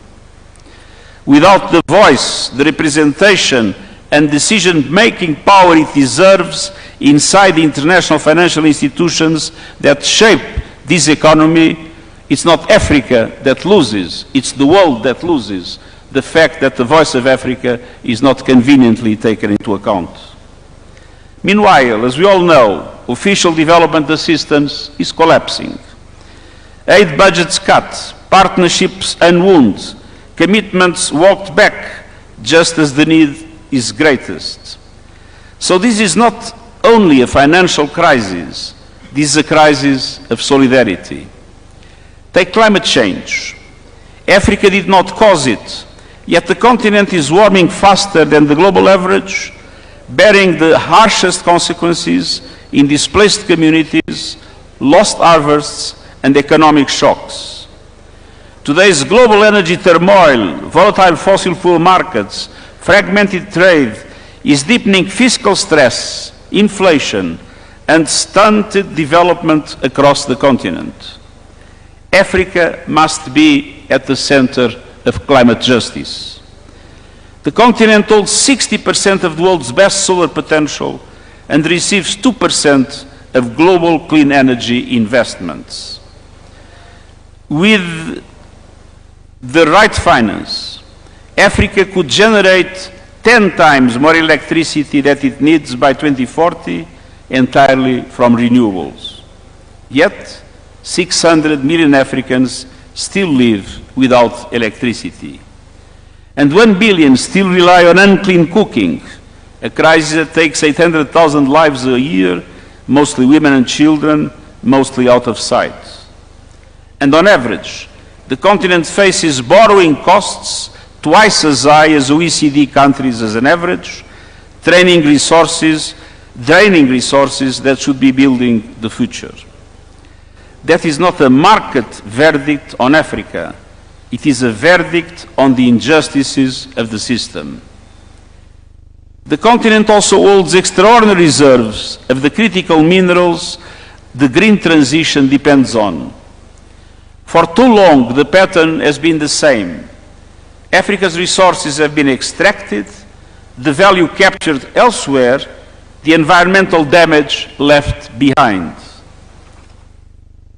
Without the voice, the representation and decision-making power it deserves inside the international financial institutions that shape this economy, it's not Africa that loses, it's the world that loses the fact that the voice of Africa is not conveniently taken into account. Meanwhile, as we all know, official development assistance is collapsing. Aid budgets cut, partnerships unwound, commitments walked back just as the need is greatest. So this is not only a financial crisis, this is a crisis of solidarity. Take climate change. Africa did not cause it, yet the continent is warming faster than the global average, bearing the harshest consequences in displaced communities, lost harvests, and economic shocks. Today's global energy turmoil, volatile fossil fuel markets, fragmented trade is deepening fiscal stress, inflation, and stunted development across the continent. Africa must be at the center of climate justice. The continent holds 60% of the world's best solar potential and receives 2% of global clean energy investments. With the right finance, Africa could generate 10 times more electricity that it needs by 2040 entirely from renewables. Yet, 600 million Africans still live without electricity. And 1 billion still rely on unclean cooking, a crisis that takes 800,000 lives a year, mostly women and children, mostly out of sight. And on average, the continent faces borrowing costs twice as high as OECD countries as an average, draining resources that should be building the future. That is not a market verdict on Africa. It is a verdict on the injustices of the system. The continent also holds extraordinary reserves of the critical minerals the green transition depends on. For too long, the pattern has been the same. Africa's resources have been extracted, the value captured elsewhere, the environmental damage left behind.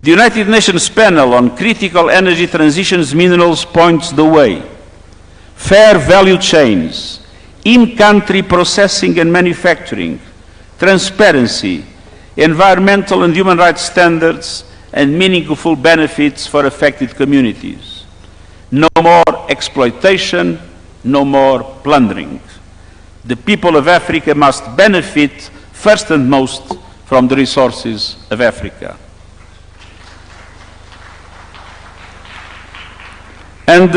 The United Nations panel on critical energy transitions minerals points the way. Fair value chains, in-country processing and manufacturing, transparency, environmental and human rights standards, and meaningful benefits for affected communities. No more exploitation, no more plundering. The people of Africa must benefit first and most from the resources of Africa. And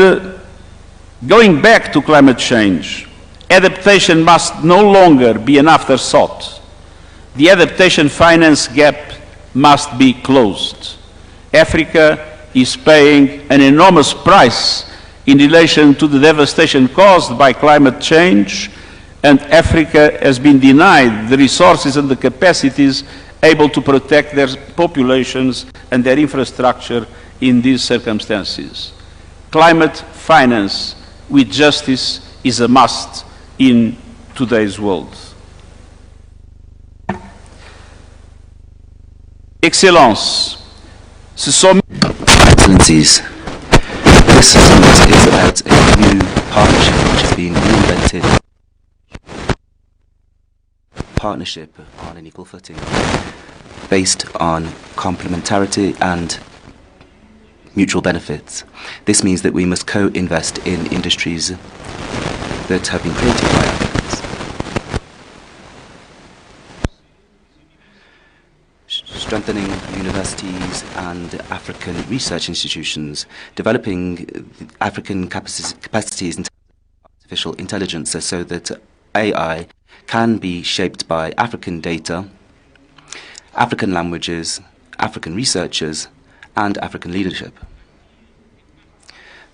going back to climate change, adaptation must no longer be an afterthought. The adaptation finance gap must be closed. Africa is paying an enormous price in relation to the devastation caused by climate change, and Africa has been denied the resources and the capacities able to protect their populations and their infrastructure in these circumstances. Climate finance with justice is a must in today's world. Excellences, Excellencies, this summit is about a new partnership which has been reinvented. Partnership on an equal footing, based on complementarity and mutual benefits. This means that we must co-invest in industries that have been created by Africans. Strengthening universities and African research institutions, developing African capacities in terms of artificial intelligence so that AI can be shaped by African data, African languages, African researchers, and African leadership.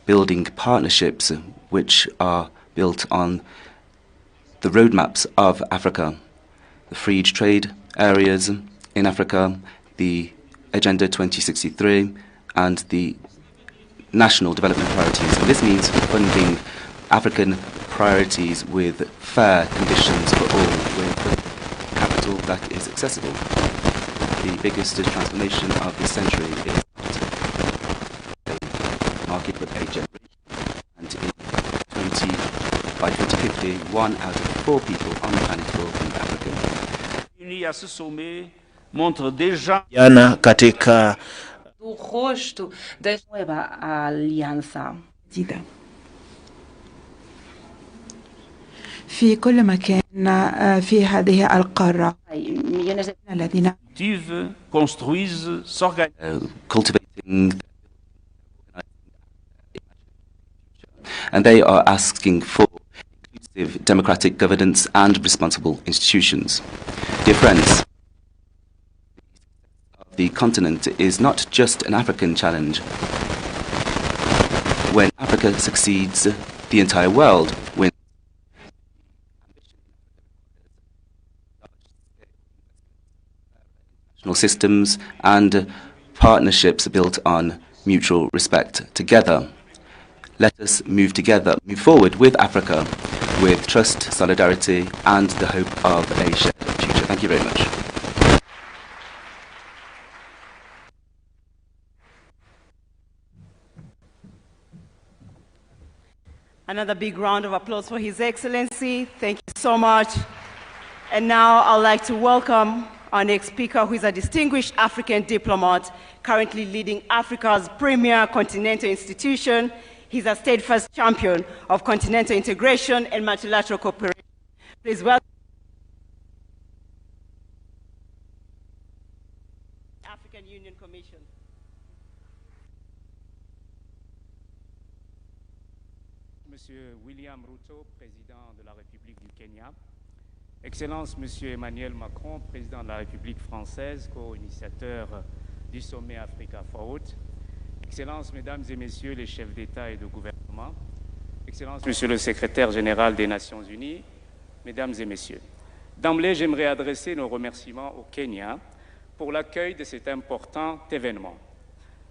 Building partnerships which are built on the roadmaps of Africa, the free trade areas in Africa, the Agenda 2063, and the national development priorities. And this means funding African priorities with fair conditions for all, with capital that is accessible. The biggest transformation of this century is a market but a generation. And by 2050, 1 out of 4 people on the planet will be African. Jana katika do rosto da nueva alianza. في كل مكان في هذه القارة الذين cultivating, and they are asking for inclusive democratic governance and responsible institutions. Dear friends, the continent is not just an African challenge. When Africa succeeds, the entire world wins. National systems and partnerships built on mutual respect together. Let us move forward with Africa, with trust, solidarity, and the hope of a shared future. Thank you very much. Another big round of applause for His Excellency. Thank you so much. And now I'd like to welcome our next speaker, who is a distinguished African diplomat, currently leading Africa's premier continental institution. He's a steadfast champion of continental integration and multilateral cooperation. Please welcome the African Union Commission. Monsieur William Ruto, président de la République du Kenya, Excellence Monsieur Emmanuel Macron, président de la République française, co-initiateur du sommet Africa Forward, Excellences, Mesdames et Messieurs les chefs d'État et de gouvernement, Excellences, Monsieur le Secrétaire général des Nations Unies, Mesdames et Messieurs. D'emblée, j'aimerais adresser nos remerciements au Kenya pour l'accueil de cet important événement.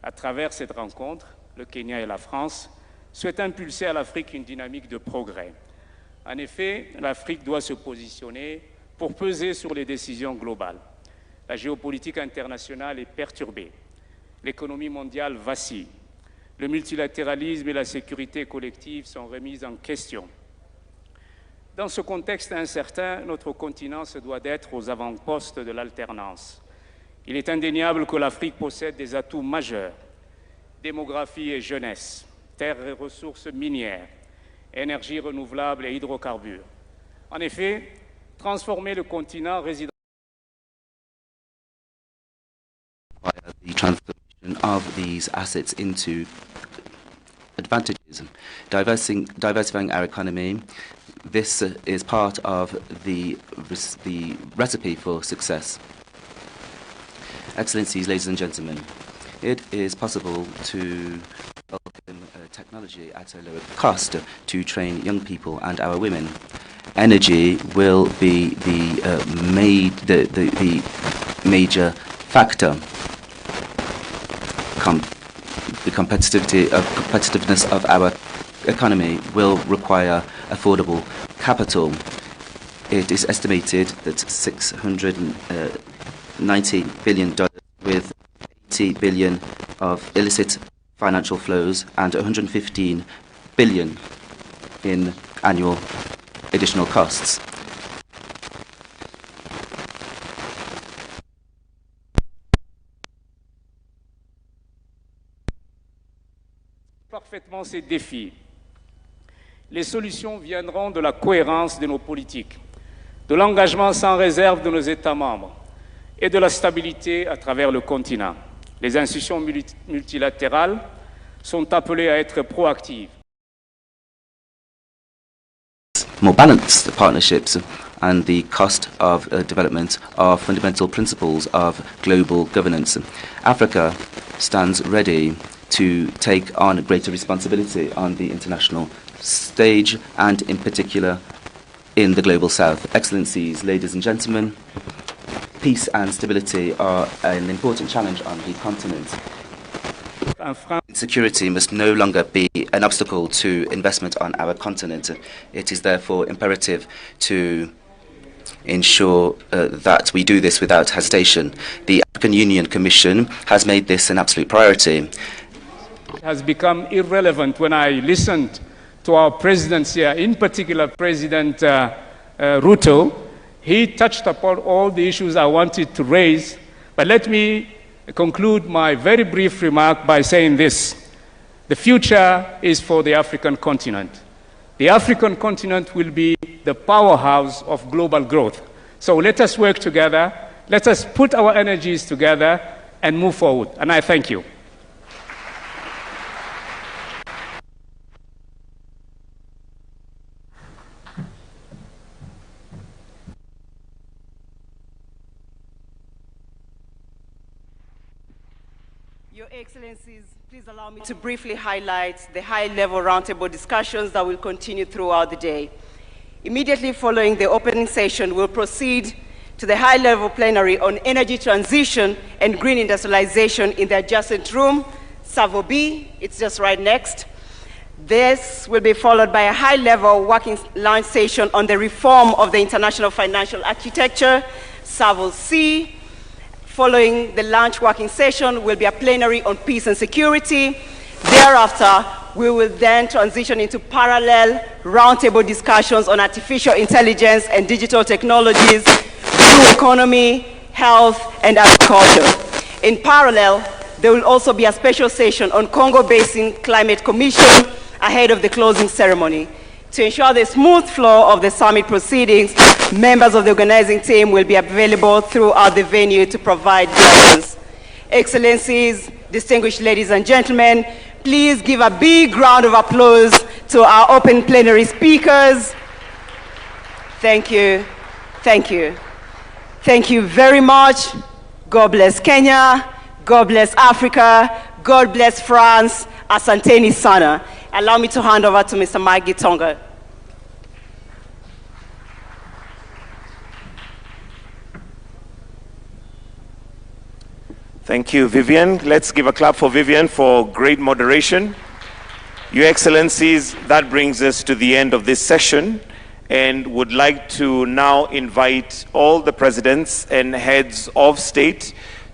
À travers cette rencontre, le Kenya et la France souhaitent impulser à l'Afrique une dynamique de progrès. En effet, l'Afrique doit se positionner pour peser sur les décisions globales. La géopolitique internationale est perturbée. L'économie mondiale vacille. Le multilatéralisme et la sécurité collective sont remis en question. Dans ce contexte incertain, notre continent se doit d'être aux avant-postes de l'alternance. Il est indéniable que l'Afrique possède des atouts majeurs: démographie et jeunesse, terres et ressources minières, énergie renouvelable et hydrocarbures. En effet, transformer le continent résidentiel the transformation of these assets into advantages, diversifying our economy. This is part of the recipe for success. Excellencies, ladies and gentlemen, it is possible to welcome technology at a lower cost to train young people and our women. Energy will be the major factor. The competitiveness of our economy will require affordable capital. It is estimated that $690 billion, with 80 billion of illicit financial flows and 115 billion in annual additional costs. Parfaitement ces défis. Les solutions viendront de la cohérence de nos politiques, de l'engagement sans réserve de nos États membres et de la stabilité à travers le continent. Les institutions multilatérales sont appelées à être proactives. More balanced partnerships and the cost of development are fundamental principles of global governance. Africa stands ready to take on greater responsibility on the international stage and in particular in the global south. Excellencies, ladies and gentlemen, peace and stability are an important challenge on the continent. Security must no longer be an obstacle to investment on our continent. It is therefore imperative to ensure that we do this without hesitation. The African Union Commission has made this an absolute priority. It has become irrelevant when I listened to our presidents here, in particular President Ruto. He touched upon all the issues I wanted to raise, but let me conclude my very brief remark by saying this. The future is for the African continent. The African continent will be the powerhouse of global growth. So let us work together, let us put our energies together and move forward. And I thank you. Your Excellencies, please allow me to briefly highlight the high-level roundtable discussions that will continue throughout the day. Immediately following the opening session, we'll proceed to the high-level plenary on energy transition and green industrialization in the adjacent room, Savo B, it's just right next. This will be followed by a high-level working lunch session on the reform of the international financial architecture, Savo C. Following the lunch working session will be a plenary on peace and security. Thereafter, we will then transition into parallel roundtable discussions on artificial intelligence and digital technologies, blue economy, health, and agriculture. In parallel, there will also be a special session on Congo Basin Climate Commission ahead of the closing ceremony. To ensure the smooth flow of the summit proceedings, members of the organizing team will be available throughout the venue to provide guidance. Excellencies, distinguished ladies and gentlemen, please give a big round of applause to our open plenary speakers. Thank you. Thank you. Thank you very much. God bless Kenya. God bless Africa. God bless France. Asanteni sana. Allow me to hand over to Mr. Mike Gitonga. Thank you, Vivian. Let's give a clap for Vivian for great moderation. Your Excellencies, that brings us to the end of this session, and would like to now invite all the presidents and heads of state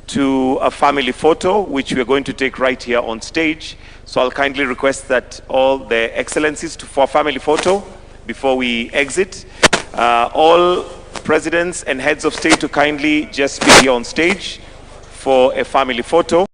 to a family photo, which we are going to take right here on stage. So I'll kindly request that all the Excellencies for a family photo before we exit. All presidents and heads of state to kindly just be here on stage for a family photo.